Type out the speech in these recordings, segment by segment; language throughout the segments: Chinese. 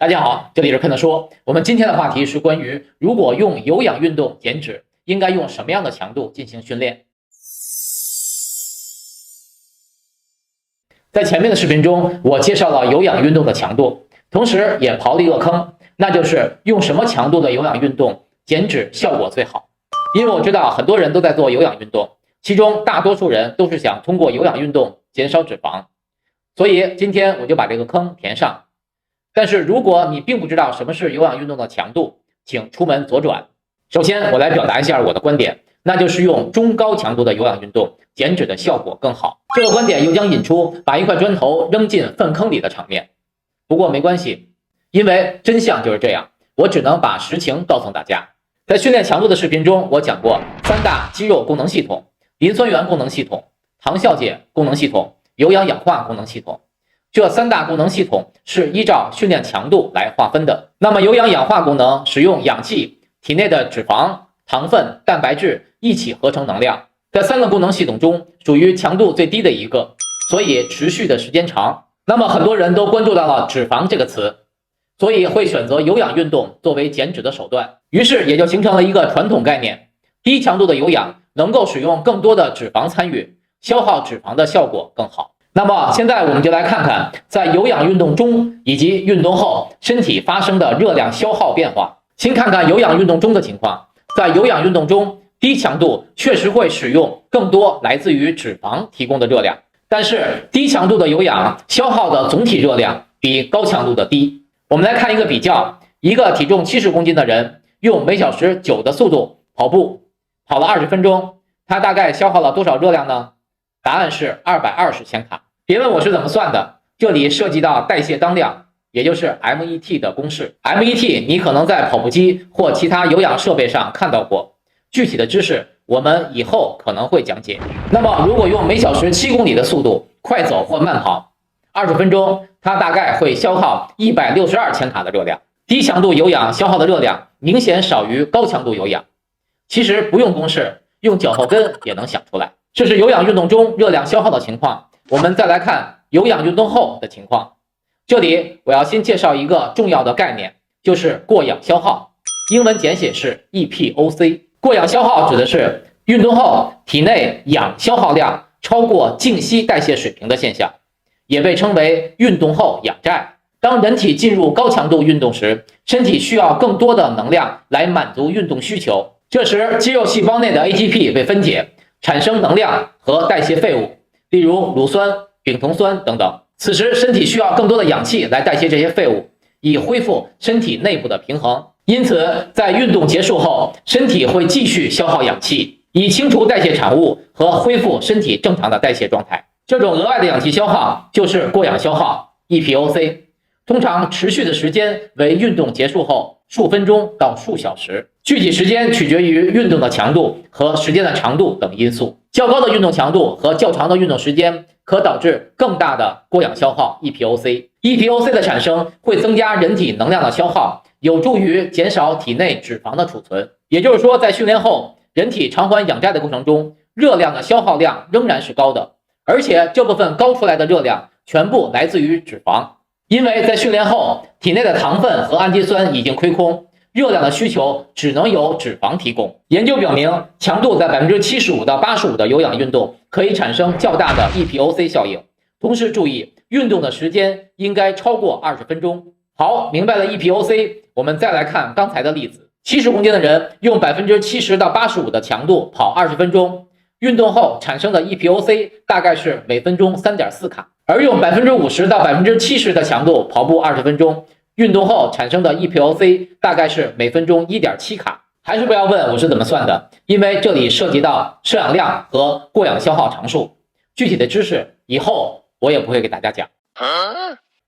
大家好，这里是看的说。我们今天的话题是关于如果用有氧运动减脂，应该用什么样的强度进行训练。在前面的视频中，我介绍了有氧运动的强度，同时也刨了一个坑，那就是用什么强度的有氧运动减脂效果最好。因为我知道很多人都在做有氧运动，其中大多数人都是想通过有氧运动减少脂肪，所以今天我就把这个坑填上。但是如果你并不知道什么是有氧运动的强度，请出门左转。首先我来表达一下我的观点，那就是用中高强度的有氧运动减脂的效果更好。这个观点又将引出把一块砖头扔进粪坑里的场面。不过没关系，因为真相就是这样，我只能把实情告诉大家。在训练强度的视频中，我讲过三大肌肉功能系统：磷酸原功能系统、糖酵解功能系统、有氧氧化功能系统。这三大功能系统是依照训练强度来划分的。那么有氧氧化功能使用氧气、体内的脂肪、糖分、蛋白质一起合成能量，在三个功能系统中属于强度最低的一个，所以持续的时间长。那么很多人都关注到了脂肪这个词，所以会选择有氧运动作为减脂的手段，于是也就形成了一个传统概念：低强度的有氧能够使用更多的脂肪参与，消耗脂肪的效果更好。那么现在我们就来看看在有氧运动中以及运动后身体发生的热量消耗变化。先看看有氧运动中的情况。在有氧运动中，低强度确实会使用更多来自于脂肪提供的热量，但是低强度的有氧消耗的总体热量比高强度的低。我们来看一个比较，一个体重70公斤的人用每小时9的速度跑步，跑了20分钟，他大概消耗了多少热量呢？答案是220千卡。别问我是怎么算的，这里涉及到代谢当量，也就是 MET 的公式。MET 你可能在跑步机或其他有氧设备上看到过，具体的知识我们以后可能会讲解。那么如果用每小时7公里的速度快走或慢跑20分钟，它大概会消耗162千卡的热量。低强度有氧消耗的热量明显少于高强度有氧，其实不用公式，用脚后跟也能想出来。这是有氧运动中热量消耗的情况。我们再来看有氧运动后的情况。这里我要先介绍一个重要的概念，就是过氧消耗，英文简写是 EPOC。 过氧消耗指的是运动后体内氧消耗量超过静息代谢水平的现象，也被称为运动后氧债。当人体进入高强度运动时，身体需要更多的能量来满足运动需求，这时肌肉细胞内的 ATP 被分解，产生能量和代谢废物，例如乳酸、丙酮酸等等。此时身体需要更多的氧气来代谢这些废物，以恢复身体内部的平衡。因此在运动结束后，身体会继续消耗氧气，以清除代谢产物和恢复身体正常的代谢状态。这种额外的氧气消耗就是过氧消耗 EPOC， 通常持续的时间为运动结束后数分钟到数小时，具体时间取决于运动的强度和时间的长度等因素。较高的运动强度和较长的运动时间可导致更大的过氧消耗 EPOC。EPOC 的产生会增加人体能量的消耗，有助于减少体内脂肪的储存。也就是说，在训练后人体偿还氧债的过程中，热量的消耗量仍然是高的，而且这部分高出来的热量全部来自于脂肪。因为在训练后体内的糖分和氨基酸已经亏空，热量的需求只能由脂肪提供。研究表明，强度在 75% 到 85% 的有氧运动可以产生较大的 EPOC 效应。同时注意，运动的时间应该超过20分钟。好，明白了 EPOC， 我们再来看刚才的例子。70公斤的人用 70% 到 85% 的强度跑20分钟，运动后产生的 EPOC 大概是每分钟 3.4 卡。而用 50% 到 70% 的强度跑步20分钟，运动后产生的 EPOC 大概是每分钟 1.7 卡。还是不要问我是怎么算的，因为这里涉及到摄氧量和过氧消耗常数，具体的知识以后我也不会给大家讲。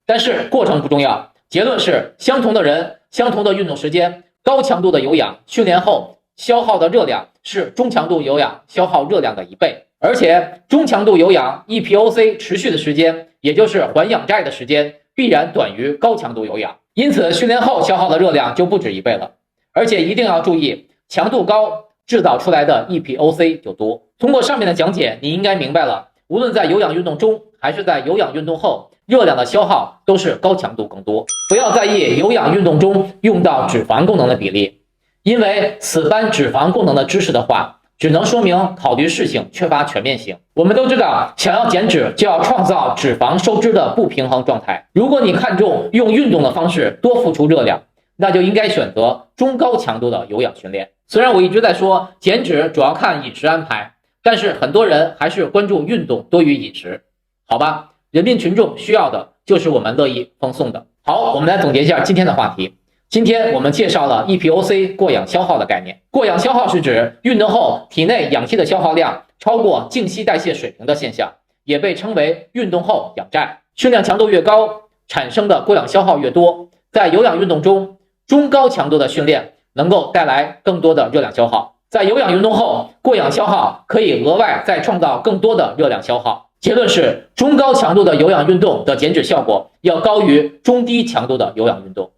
但是过程不重要，结论是相同的人，相同的运动时间，高强度的有氧训练后消耗的热量是中强度有氧消耗热量的1倍。而且中强度有氧 EPOC 持续的时间，也就是还氧债的时间，必然短于高强度有氧，因此训练后消耗的热量就不止1倍了。而且一定要注意，强度高制造出来的 EPOC 就多。通过上面的讲解，你应该明白了无论在有氧运动中还是在有氧运动后，热量的消耗都是高强度更多。不要在意有氧运动中用到脂肪功能的比例，因为此番脂肪功能的知识的话，只能说明考虑事情缺乏全面性。我们都知道，想要减脂就要创造脂肪收支的不平衡状态。如果你看重用运动的方式多付出热量，那就应该选择中高强度的有氧训练。虽然我一直在说减脂主要看饮食安排，但是很多人还是关注运动多于饮食，好吧？人民群众需要的就是我们乐意奉送的。好，我们来总结一下今天的话题。今天我们介绍了 EPOC 过氧消耗的概念。过氧消耗是指运动后体内氧气的消耗量超过静息代谢水平的现象，也被称为运动后氧债。训练强度越高，产生的过氧消耗越多。在有氧运动中，中高强度的训练能够带来更多的热量消耗。在有氧运动后，过氧消耗可以额外再创造更多的热量消耗。结论是，中高强度的有氧运动的减脂效果要高于中低强度的有氧运动。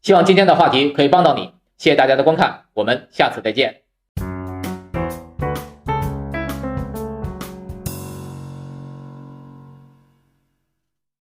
希望今天的话题可以帮到你，谢谢大家的观看，我们下次再见。